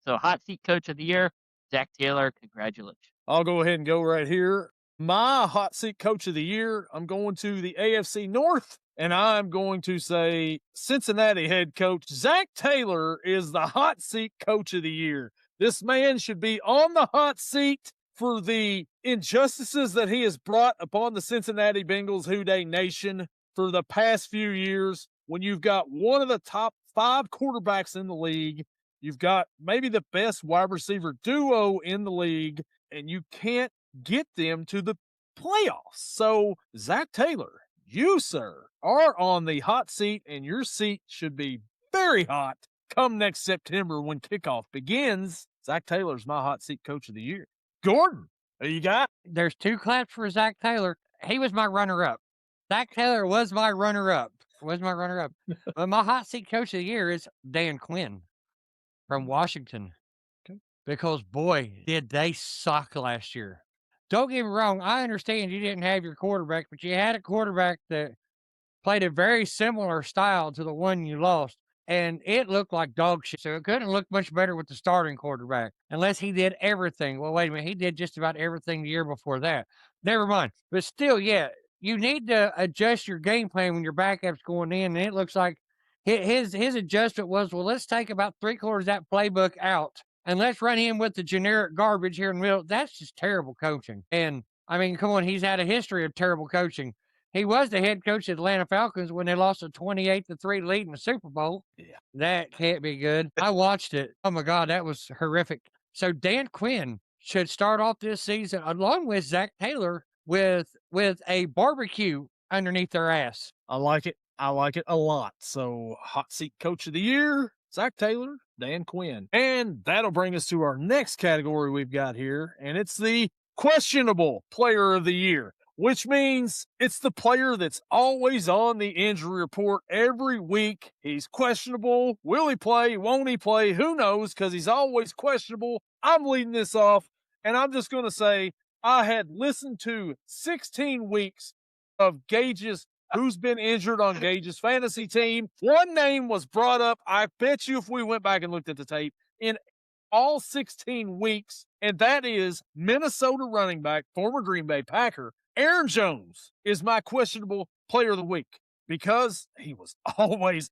So, Hot Seat Coach of the Year, Zach Taylor, congratulations. I'll go ahead and go right here. My Hot Seat Coach of the Year, I'm going to the AFC North, and I'm going to say Cincinnati head coach Zach Taylor is the Hot Seat Coach of the Year. This man should be on the hot seat for the injustices that he has brought upon the Cincinnati Bengals Houday Nation for the past few years. When you've got one of the top 5 quarterbacks in the league, you've got maybe the best wide receiver duo in the league, and you can't get them to the playoffs. So, Zach Taylor, you, sir, are on the hot seat, and your seat should be very hot come next September when kickoff begins. Zach Taylor's my Hot Seat Coach of the Year. Gordon, who you got? There's 2 claps for Zach Taylor. He was my runner-up. Zach Taylor was my runner-up. But my Hot Seat Coach of the Year is Dan Quinn from Washington. Okay. Because, boy, did they suck last year. Don't get me wrong. I understand you didn't have your quarterback, but you had a quarterback that played a very similar style to the one you lost. And it looked like dog shit. So it couldn't look much better with the starting quarterback unless he did everything. Well, wait a minute. He did just about everything the year before that. Never mind. But still, yeah, you need to adjust your game plan when your backup's going in. And it looks like his adjustment was, well, let's take about 3/4 of that playbook out and let's run him with the generic garbage here in the middle. That's just terrible coaching. And, I mean, come on, he's had a history of terrible coaching. He was the head coach of the Atlanta Falcons when they lost a 28-3 lead in the Super Bowl. Yeah. That can't be good. I watched it. Oh, my God, that was horrific. So Dan Quinn should start off this season along with Zach Taylor with a barbecue underneath their ass. I like it. I like it a lot. So, Hot Seat Coach of the Year, Zach Taylor, Dan Quinn. And that'll bring us to our next category we've got here, and it's the Questionable Player of the Year, which means it's the player that's always on the injury report every week. He's questionable. Will he play? Won't he play? Who knows? Because he's always questionable. I'm leading this off, and I'm just going to say I had listened to 16 weeks of Gage's who's been injured on Gage's fantasy team. One name was brought up. I bet you if we went back and looked at the tape, in all 16 weeks, and that is Minnesota running back, former Green Bay Packer, Aaron Jones is my questionable player of the week because he was always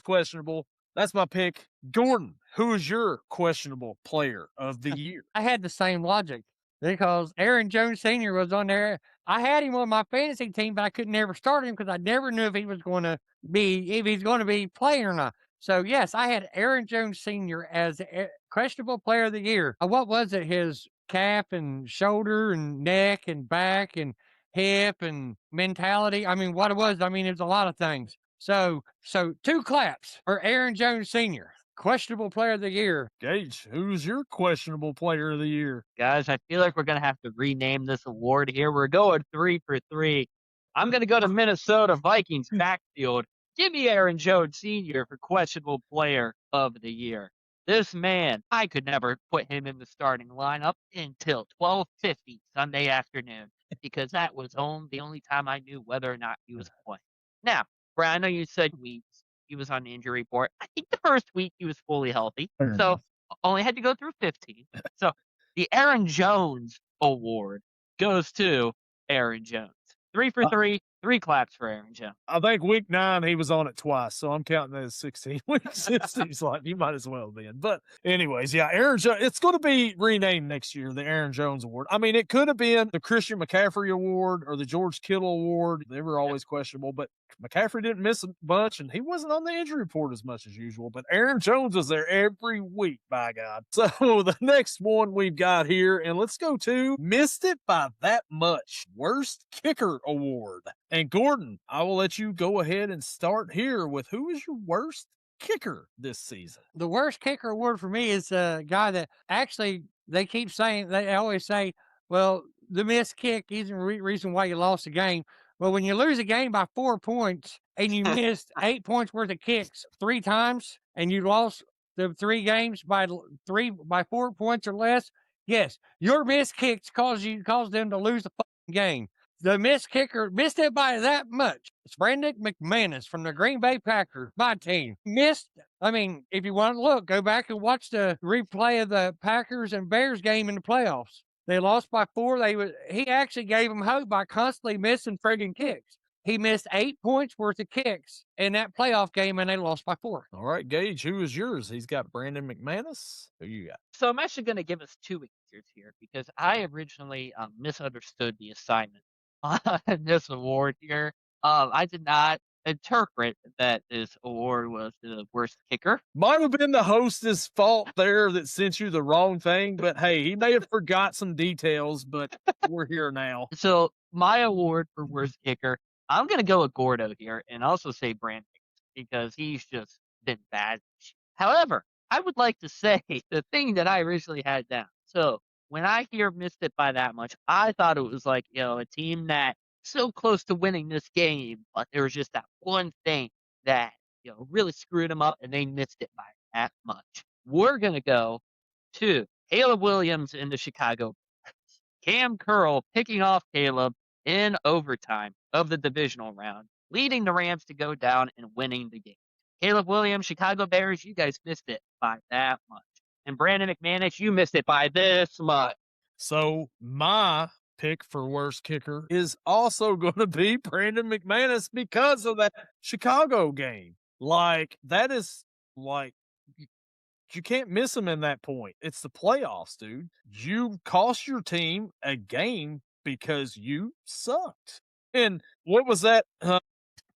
questionable. That's my pick. Gordon, who is your questionable player of the year? I had the same logic because Aaron Jones Sr. was on there. I had him on my fantasy team, but I could never start him because I never knew if he's going to be playing or not. So, yes, I had Aaron Jones Sr. as a questionable player of the year. What was it? His calf and shoulder and neck and back and hip and mentality. I mean, what it was, it's a lot of things. So 2 claps for Aaron Jones Sr., questionable player of the year. Gage, who's your questionable player of the year? Guys, I feel like we're going to have to rename this award here. We're going 3 for 3. I'm going to go to Minnesota Vikings backfield. Give me Aaron Jones Sr. for questionable player of the year. This man, I could never put him in the starting lineup until 12:50 Sunday afternoon because that was the only time I knew whether or not he was playing. Now, Brad, I know you said weeks. He was on the injury report. I think the first week he was fully healthy, so only had to go through 15. So The Aaron Jones Award goes to Aaron Jones. 3 for 3, 3 claps for Aaron Jones. I think week 9 he was on it twice, so I'm counting that as 16 weeks. It seems like you might as well have been. But anyways, yeah, Aaron Jones. It's going to be renamed next year, the Aaron Jones Award. I mean, it could have been the Christian McCaffrey Award or the George Kittle Award. They were always questionable, but McCaffrey didn't miss a bunch, and he wasn't on the injury report as much as usual. But Aaron Jones was there every week, by God. So the next one we've got here, and let's go to Missed It by That Much, Worst Kicker Award. And Gordon, I will let you go ahead and start here with who is your worst kicker this season? The worst kicker award for me is a guy that actually they keep saying, they always say, well, the missed kick isn't the reason why you lost the game. Well, when you lose a game by 4 points and you missed 8 points worth of kicks 3 times and you lost the 3 games by 4 points or less, yes, your missed kicks caused them to lose the fucking game. The missed kicker missed it by that much. It's Brandon McManus from the Green Bay Packers, my team. Missed. I mean, if you want to look, go back and watch the replay of the Packers and Bears game in the playoffs. They lost by 4. He actually gave them hope by constantly missing friggin' kicks. He missed 8 points worth of kicks in that playoff game, and they lost by 4. All right, Gage, who is yours? He's got Brandon McManus. Who you got? So I'm actually going to give us 2 answers here because I originally misunderstood the assignment on this award here. I did not interpret that this award was the worst kicker. Might have been the hostess' fault there that sent you the wrong thing, but hey, he may have forgot some details, but we're here now. So my award for worst kicker, I'm going to go with Gordo here and also say Brandon because he's just been bad. However, I would like to say the thing that I originally had down. So when I hear missed it by that much, I thought it was like, a team that so close to winning this game, but there was just that one thing that, really screwed them up and they missed it by that much. We're going to go to Caleb Williams in the Chicago Bears. Cam Curl picking off Caleb in overtime of the divisional round, leading the Rams to go down and winning the game. Caleb Williams, Chicago Bears, you guys missed it by that much. And Brandon McManus, you missed it by this much. So my pick for worst kicker is also going to be Brandon McManus because of that Chicago game. Like, that is like, you can't miss him in that point. It's the playoffs, dude. You cost your team a game because you sucked. And what was that?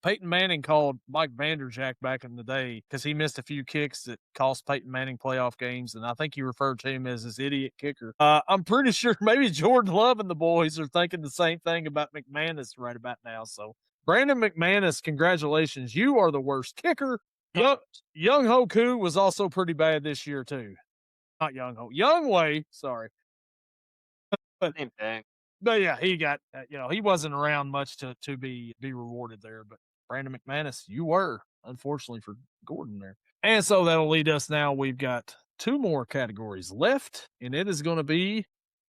Peyton Manning called Mike Vanderjagt back in the day because he missed a few kicks that cost Peyton Manning playoff games, and I think he referred to him as his idiot kicker. I'm pretty sure maybe Jordan Love and the boys are thinking the same thing about McManus right about now. So, Brandon McManus, congratulations. You are the worst kicker. Young Hoku was also pretty bad this year, too. Not Young Ho. Young Wei, sorry. Same thing. But yeah, he got, he wasn't around much to be rewarded there. But Brandon McManus, you were, unfortunately for Gordon there. And so that'll lead us now. We've got 2 more categories left, and it is going to be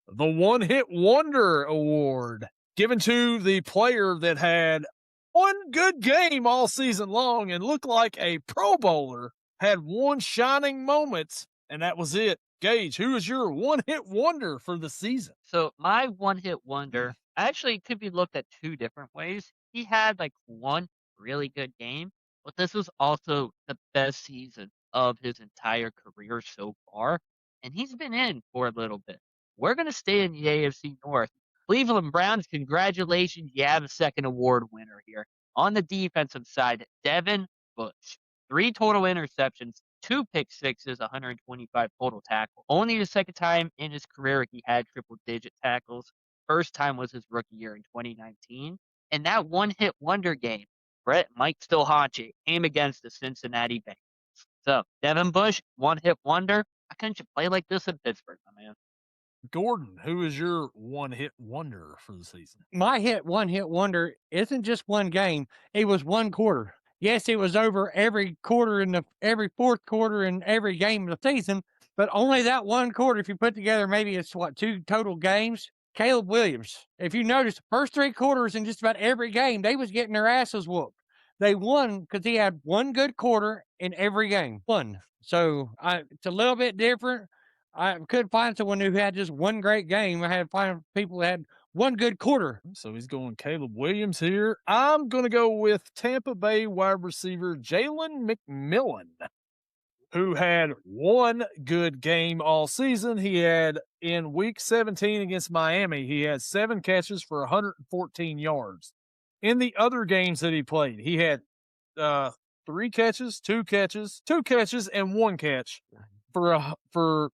the One Hit Wonder Award, given to the player that had one good game all season long and looked like a Pro Bowler, had one shining moment, and that was it. Gage, who is your one-hit wonder for the season? So my one-hit wonder actually could be looked at 2 different ways. He had like one really good game, but this was also the best season of his entire career so far, and he's been in for a little bit. We're going to stay in the AFC North. Cleveland Browns, congratulations, you have a second award winner here. On the defensive side, Devin Bush, 3 total interceptions, 2 pick sixes, 125 total tackles. Only the second time in his career he had triple-digit tackles. First time was his rookie year in 2019. And that one-hit wonder game, Brett might still haunt you, came against the Cincinnati Bengals. So, Devin Bush, one-hit wonder. How couldn't you play like this in Pittsburgh, my man? Gordon, who is your one-hit wonder for the season? My one-hit wonder isn't just one game. It was one quarter. Yes, it was over every quarter in every fourth quarter in every game of the season, but only that one quarter. If you put together, maybe it's 2 total games. Caleb Williams. If you notice, the first 3 quarters in just about every game, they was getting their asses whooped. They won because he had one good quarter in every game. One. So it's a little bit different. I couldn't find someone who had just one great game. I had to find people that had one good quarter. So he's going Caleb Williams here. I'm going to go with Tampa Bay wide receiver Jalen McMillan, who had one good game all season. He had in week 17 against Miami, he had 7 catches for 114 yards. In the other games that he played, he had 3 catches, 2 catches, 2 catches, and 1 catch for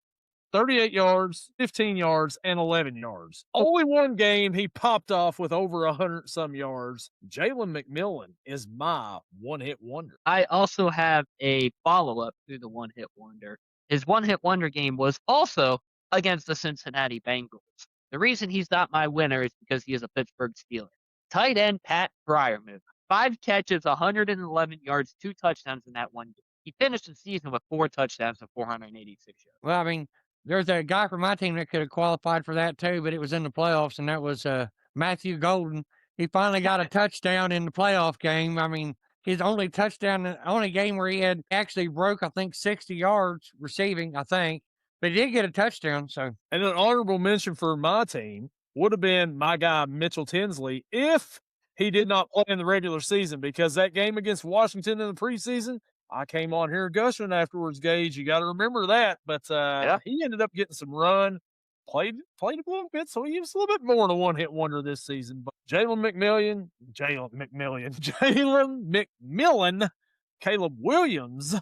38 yards, 15 yards, and 11 yards. Only one game he popped off with over 100 some yards. Jalen McMillan is my one-hit wonder. I also have a follow-up to the one-hit wonder. His one-hit wonder game was also against the Cincinnati Bengals. The reason he's not my winner is because he is a Pittsburgh Steeler. Tight end Pat Fryermuth. 5 catches, 111 yards, 2 touchdowns in that one game. He finished the season with 4 touchdowns and 486 yards. Well, I mean, there's a guy from my team that could have qualified for that too, but it was in the playoffs, and that was Matthew Golden. He finally got a touchdown in the playoff game. I mean, his only touchdown, the only game where he had actually broke, I think, 60 yards receiving, I think. But he did get a touchdown. So, and an honorable mention for my team would have been my guy Mitchell Tinsley if he did not play in the regular season, because that game against Washington in the preseason, I came on here gushing afterwards, Gage. You got to remember that. But he ended up getting some run, played a little bit, so he was a little bit more than a one-hit wonder this season. But Jalen McMillan, Caleb Williams,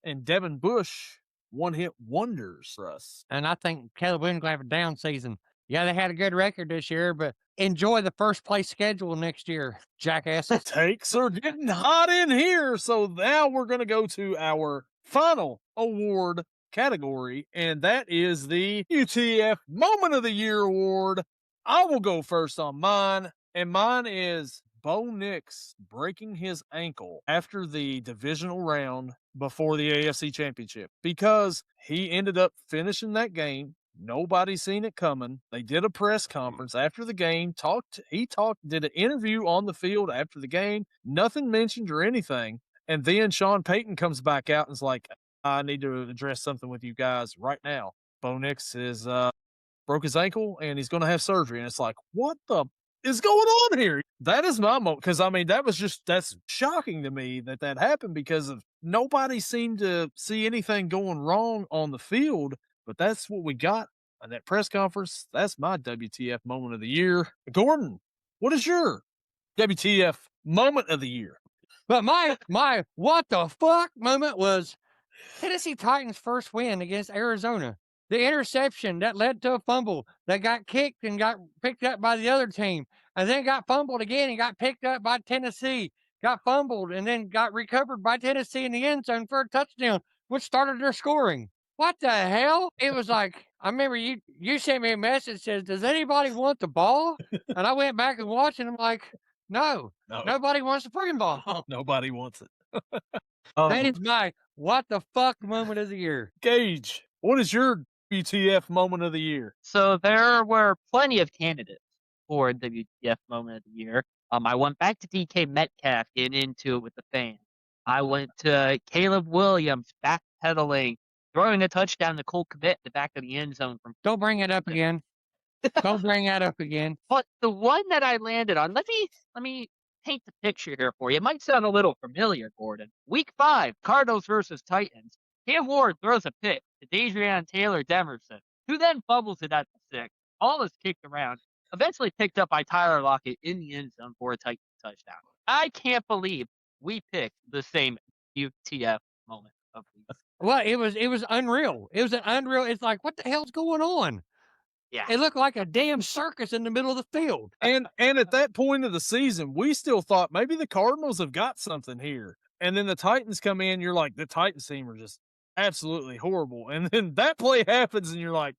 and Devin Bush, one-hit wonders for us. And I think Caleb Williams will have a down season. Yeah, they had a good record this year, but enjoy the first place schedule next year, jackasses. Takes are getting hot in here. So now we're going to go to our final award category, and that is the UTF Moment of the Year award. I will go first on mine, and mine is Bo Nix breaking his ankle after the divisional round before the AFC Championship, because he ended up finishing that game. Nobody seen it coming. They did a press conference after the game, did an interview on the field after the game, nothing mentioned or anything. And then Sean Payton comes back out and is like, I need to address something with you guys right now. Bo Nix is broke his ankle and he's going to have surgery. And it's like, what the is going on here? That is my moment, because I mean, that's shocking to me that happened, because of nobody seemed to see anything going wrong on the field. But that's what we got on that press conference. That's my WTF moment of the year. Gordon, what is your WTF moment of the year? But my what the fuck moment was Tennessee Titans' first win against Arizona. The interception that led to a fumble that got kicked and got picked up by the other team, and then got fumbled again and got picked up by Tennessee, got fumbled and then got recovered by Tennessee in the end zone for a touchdown, which started their scoring. What the hell? It was like, I remember you sent me a message that says, does anybody want the ball? And I went back and watched, and I'm like, no, nobody wants the freaking ball. Nobody wants it. That is my what the fuck moment of the year. Gage, what is your WTF moment of the year? So there were plenty of candidates for WTF moment of the year. I went back to DK Metcalf, getting into it with the fans. I went to Caleb Williams backpedaling, throwing a touchdown to Cole Kmet in the back of the end zone. Don't bring it up again. Don't bring that up again. But the one that I landed on, let me paint the picture here for you. It might sound a little familiar, Gordon. Week 5, Cardinals versus Titans. Cam Ward throws a pick to Deidrean Taylor-Demerson, who then fumbles it at the 6. Ball is kicked around, eventually picked up by Tyler Lockett in the end zone for a Titan touchdown. I can't believe we picked the same UTF moment of the year. Well, it was unreal. It was an unreal. It's like, what the hell's going on? Yeah. It looked like a damn circus in the middle of the field. And at that point of the season, we still thought maybe the Cardinals have got something here. And then the Titans come in, you're like, the Titans team are just absolutely horrible. And then that play happens, and you're like,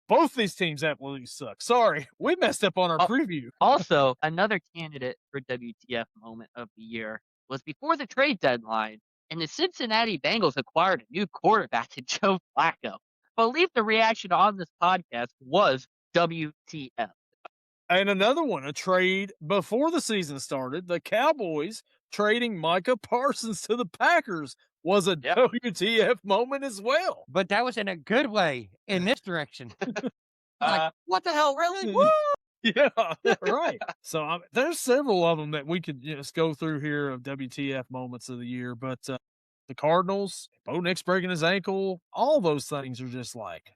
both these teams absolutely suck. Sorry, we messed up on our preview. Also, another candidate for WTF moment of the year was before the trade deadline, and the Cincinnati Bengals acquired a new quarterback in Joe Flacco. I believe the reaction on this podcast was WTF. And another one, a trade before the season started. The Cowboys trading Micah Parsons to the Packers was a Yeah. WTF moment as well. But that was in a good way in this direction. Like, what the hell, really? Woo! Yeah, right. So there's several of them that we could just go through here of WTF moments of the year. But the Cardinals, Bo Nix breaking his ankle, all those things are just like,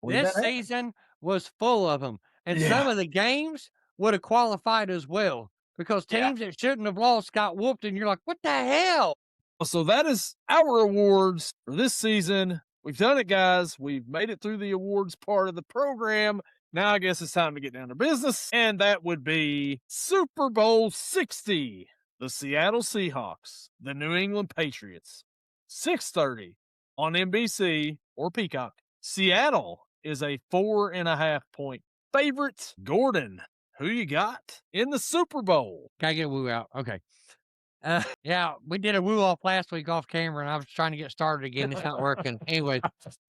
This season was full of them. And Yeah. some of the games would have qualified as well because Yeah. teams that shouldn't have lost got whooped, and you're like, what the hell? So that is our awards for this season. We've done it, guys. We've made it through the awards part of the program. Now I guess it's time to get down to business, and that would be Super Bowl 60. The Seattle Seahawks, the New England Patriots. 6:30 on NBC or Peacock. Seattle is a 4.5 point favorite. Gordon, who you got in the Super Bowl? Can I get a woo out? Okay. Yeah, we did a woo off last week off camera, and I was trying to get started again. It's not working. Anyway,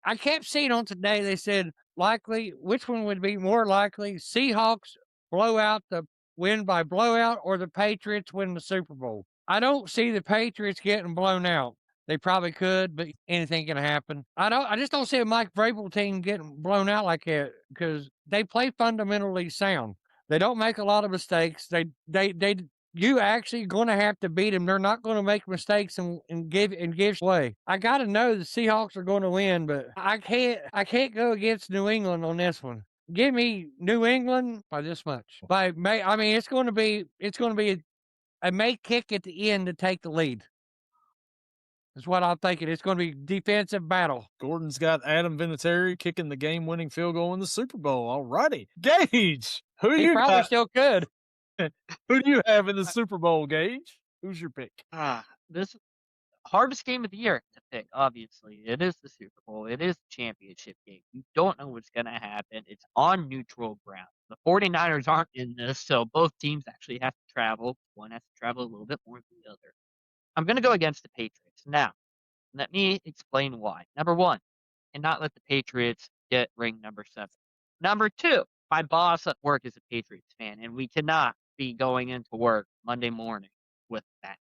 I kept seeing on today, they said likely, which one would be more likely? Seahawks blow out the win by blowout or the Patriots win the Super Bowl? I don't see the Patriots getting blown out. They probably could, but anything can happen. I just don't see a Mike Vrabel team getting blown out like that because they play fundamentally sound. They don't make a lot of mistakes. You actually going to have to beat them. They're not going to make mistakes and give away. I got to know the Seahawks are going to win, but I can't go against New England on this one. Give me New England by this much. By May, I mean it's going to be a make kick at the end to take the lead. That's what I'm thinking. It's going to be defensive battle. Gordon's got Adam Vinatieri kicking the game-winning field goal in the Super Bowl. All righty. Gage, who He you probably got? still could. Who do you have in the Super Bowl, Gage? Who's your pick? This hardest game of the year to pick, obviously. It is the Super Bowl. It is the championship game. You don't know what's going to happen. It's on neutral ground. The 49ers aren't in this, so both teams actually have to travel. One has to travel a little bit more than the other. I'm going to go against the Patriots. Now, let me explain why. Number one, cannot let the Patriots get ring number 7. Number two, my boss at work is a Patriots fan, and we cannot be going into work Monday morning with that.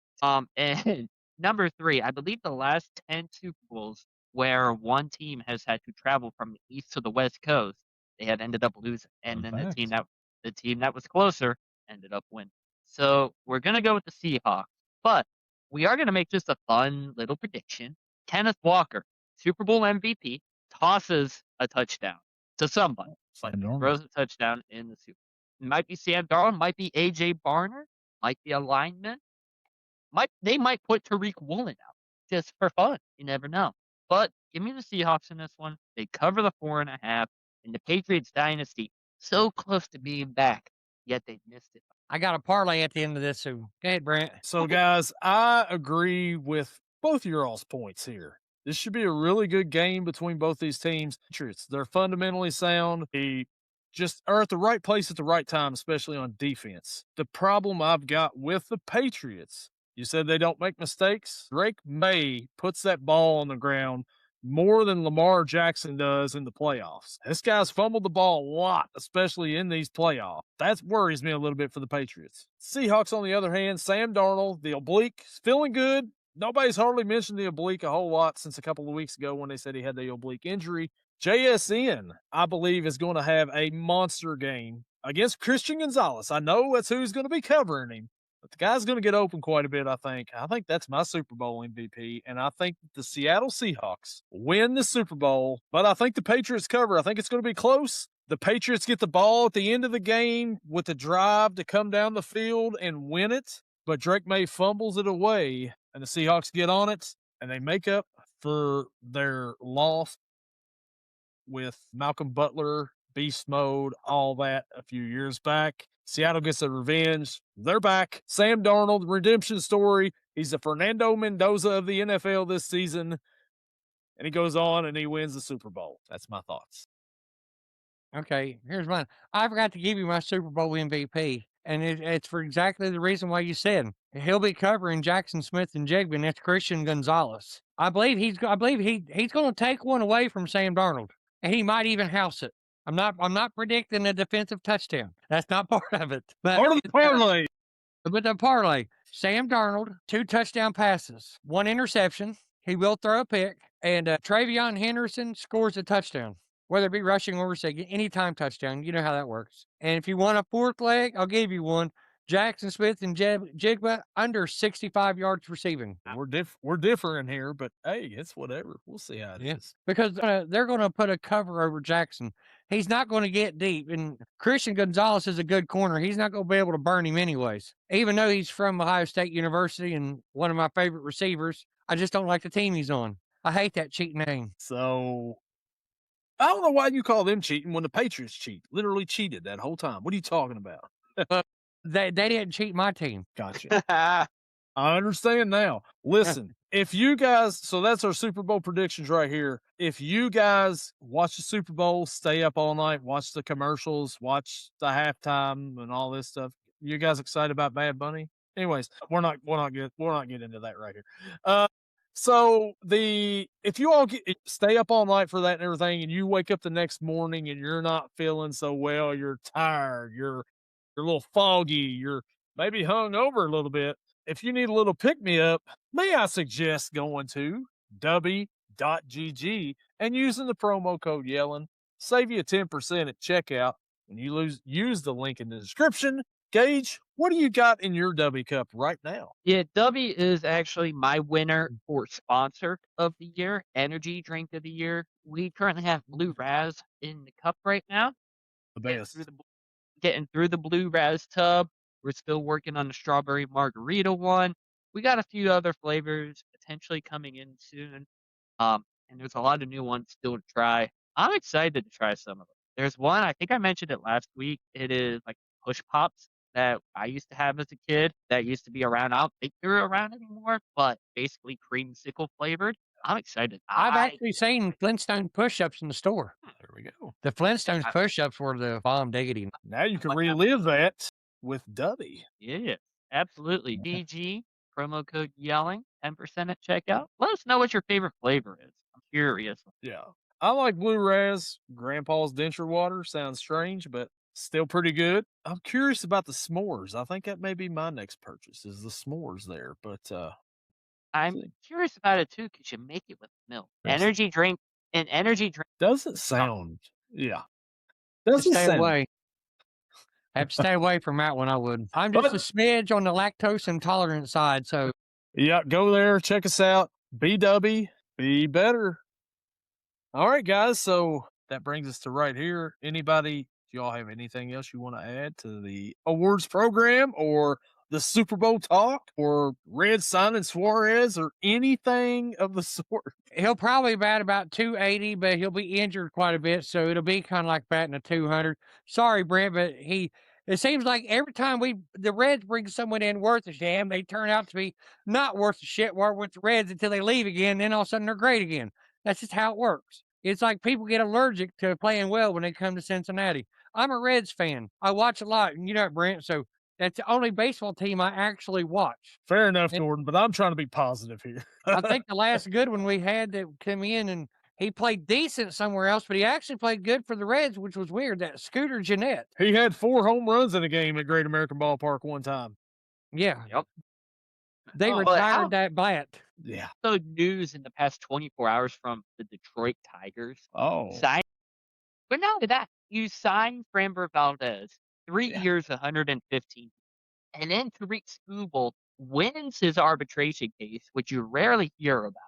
And number 3, I believe the last 10 Super Bowls where one team has had to travel from the east to the west coast, they have ended up losing, and then the team that was closer ended up winning. So we're gonna go with the Seahawks, but we are gonna make just a fun little prediction. Kenneth Walker, Super Bowl MVP, tosses a touchdown to somebody. Throws a touchdown in the Super Bowl. It might be Sam Darnold, might be A.J. Barner, might be a lineman. They might put Tariq Woolen out just for fun. You never know. But give me the Seahawks in this one. They cover the 4.5, and the Patriots dynasty so close to being back, yet they missed it. I got a parlay at the end of this, so go ahead, Brent. So, guys, I agree with both of your all's points here. This should be a really good game between both these teams. They're fundamentally sound. They just are at the right place at the right time, especially on defense. The problem I've got with the Patriots, you said they don't make mistakes. Drake May puts that ball on the ground more than Lamar Jackson does in the playoffs. This guy's fumbled the ball a lot, especially in these playoffs. That worries me a little bit for the Patriots. Seahawks, on the other hand, Sam Darnold, the oblique, is feeling good. Nobody's hardly mentioned the oblique a whole lot since a couple of weeks ago when they said he had the oblique injury. JSN, I believe, is going to have a monster game against Christian Gonzalez. I know that's who's going to be covering him, but the guy's going to get open quite a bit, I think. I think that's my Super Bowl MVP, and I think the Seattle Seahawks win the Super Bowl, but I think the Patriots cover. I think it's going to be close. The Patriots get the ball at the end of the game with the drive to come down the field and win it, but Drake May fumbles it away, and the Seahawks get on it, and they make up for their loss with Malcolm Butler, beast mode, all that a few years back. Seattle gets a revenge. They're back. Sam Darnold, redemption story. He's the Fernando Mendoza of the NFL this season. And he goes on and he wins the Super Bowl. That's my thoughts. Okay, here's mine. I forgot to give you my Super Bowl MVP, and it's for exactly the reason why you said he'll be covering Jackson Smith and Jigby, and that's Christian Gonzalez. I believe he's going to take one away from Sam Darnold, and he might even house it. I'm not predicting a defensive touchdown. That's not part of it. But Part of the parlay. But the parlay, Sam Darnold, 2 touchdown passes, 1 interception. He will throw a pick. And Travion Henderson scores a touchdown, whether it be rushing or receiving, anytime touchdown. You know how that works. And if you want a 4th leg, I'll give you one. Jackson Smith and Jigba under 65 yards receiving. We're differing here, but hey, it's whatever. We'll see how it is. Because they're going to put a cover over Jackson. He's not going to get deep. And Christian Gonzalez is a good corner. He's not going to be able to burn him anyways. Even though he's from Ohio State University and one of my favorite receivers, I just don't like the team he's on. I hate that cheating name. So I don't know why you call them cheating when the Patriots cheat. Literally cheated that whole time. What are you talking about? They didn't cheat my team. Gotcha. I understand now. Listen, if you guys, so that's our Super Bowl predictions right here. If you guys watch the Super Bowl, stay up all night, watch the commercials, watch the halftime and all this stuff. You guys excited about Bad Bunny? Anyways, we're not getting into that right here. So if you all stay up all night for that and everything, and you wake up the next morning and you're not feeling so well, you're tired, you're a little foggy, you're maybe hung over a little bit. If you need a little pick-me-up, may I suggest going to W.GG and using the promo code Yellin. Save you 10% at checkout when you use the link in the description. Gage, what do you got in your W Cup right now? Yeah, W is actually my winner for sponsor of the year, energy drink of the year. We currently have Blue Raz in the cup right now. The best. Getting through the Blue Raz tub. We're still working on the strawberry margarita one. We got a few other flavors potentially coming in soon. And there's a lot of new ones still to try. I'm excited to try some of them. There's one, I think I mentioned it last week. It is like Push Pops that I used to have as a kid that used to be around. I don't think they're around anymore, but basically creamsicle flavored. I'm excited. I've actually seen Flintstone push-ups in the store. There we go. The Flintstones push-ups were the bomb diggity. Now you can relive that with Dubby. Yeah, absolutely. DG, promo code Yelling, 10% at checkout. Let us know what your favorite flavor is. I'm curious. Yeah. I like Blue Raz. Grandpa's denture water sounds strange, but still pretty good. I'm curious about the s'mores. I think that may be my next purchase is the s'mores there, but I'm curious about it too because you make it with milk. Energy drink doesn't sound. Yeah. Doesn't stay away. Have to stay away from that one. I would. I'm just a smidge on the lactose intolerant side. So yeah, go there, check us out. BW, be better. All right, guys. So that brings us to right here. Anybody, do y'all have anything else you want to add to the awards program or the Super Bowl talk or Red signing Suarez or anything of the sort? He'll probably bat about 280, but he'll be injured quite a bit. So it'll be kind of like batting a 200. Sorry, Brent, but it seems like every time the Reds bring someone in worth a damn, they turn out to be not worth a shit. We're with the Reds until they leave again. Then all of a sudden they're great again. That's just how it works. It's like people get allergic to playing well when they come to Cincinnati. I'm a Reds fan. I watch a lot, and you know it, Brent. So that's the only baseball team I actually watch. Fair enough, Gordon, but I'm trying to be positive here. I think the last good one we had that come in and he played decent somewhere else, but he actually played good for the Reds, which was weird. That Scooter Jeanette. He had 4 home runs in a game at Great American Ballpark one time. Yeah. Yep. They retired that Blatt. Yeah. So news in the past 24 hours from the Detroit Tigers. Oh. But not only that, you signed Framber Valdez, 3 years, 115. And then Tariq Skubal wins his arbitration case, which you rarely hear about.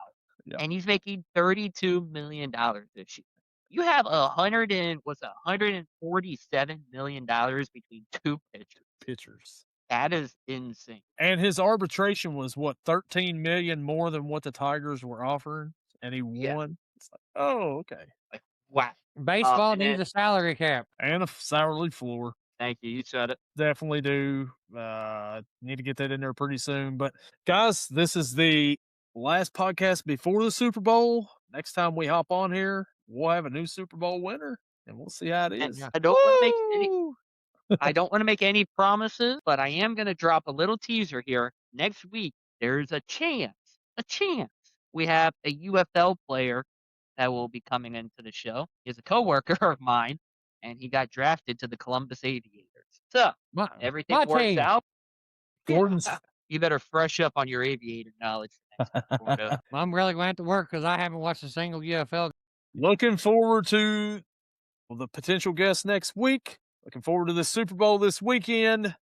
Yeah. And he's making $32 million this year. You have $147 million between 2 pitchers. That is insane. And his arbitration was what, $13 million more than what the Tigers were offering, and he won. It's like, oh, okay. Like, wow. Baseball needs a salary cap and a salary floor. Thank you. You said it. Definitely do. Need to get that in there pretty soon. But guys, this is the last podcast before the Super Bowl. Next time we hop on here, we'll have a new Super Bowl winner, and we'll see how it is. I don't want to make any promises, but I am going to drop a little teaser here. Next week, there's a chance we have a UFL player that will be coming into the show. He's a coworker of mine, and he got drafted to the Columbus Aviators. So everything works out. Gordon's You better fresh up on your aviator knowledge next week, Gordo. I'm really going to have to work because I haven't watched a single UFL. looking forward to the potential guest next week. Looking forward to the Super Bowl this weekend.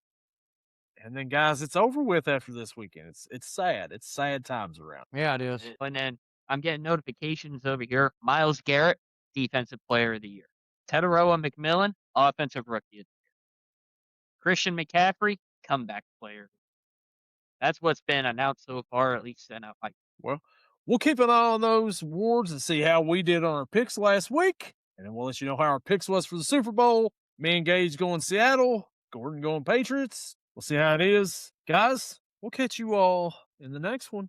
And then, guys, it's over with after this weekend. It's sad. It's sad times around. Yeah, it is. And then I'm getting notifications over here. Myles Garrett, Defensive Player of the Year. Teteroa McMillan, Offensive Rookie of the Year. Christian McCaffrey, Comeback Player of the Year. That's what's been announced so far, at least in Well, we'll keep an eye on those awards and see how we did on our picks last week. And then we'll let you know how our picks was for the Super Bowl. Me and Gage going Seattle. Gordon going Patriots. We'll see how it is. Guys, we'll catch you all in the next one.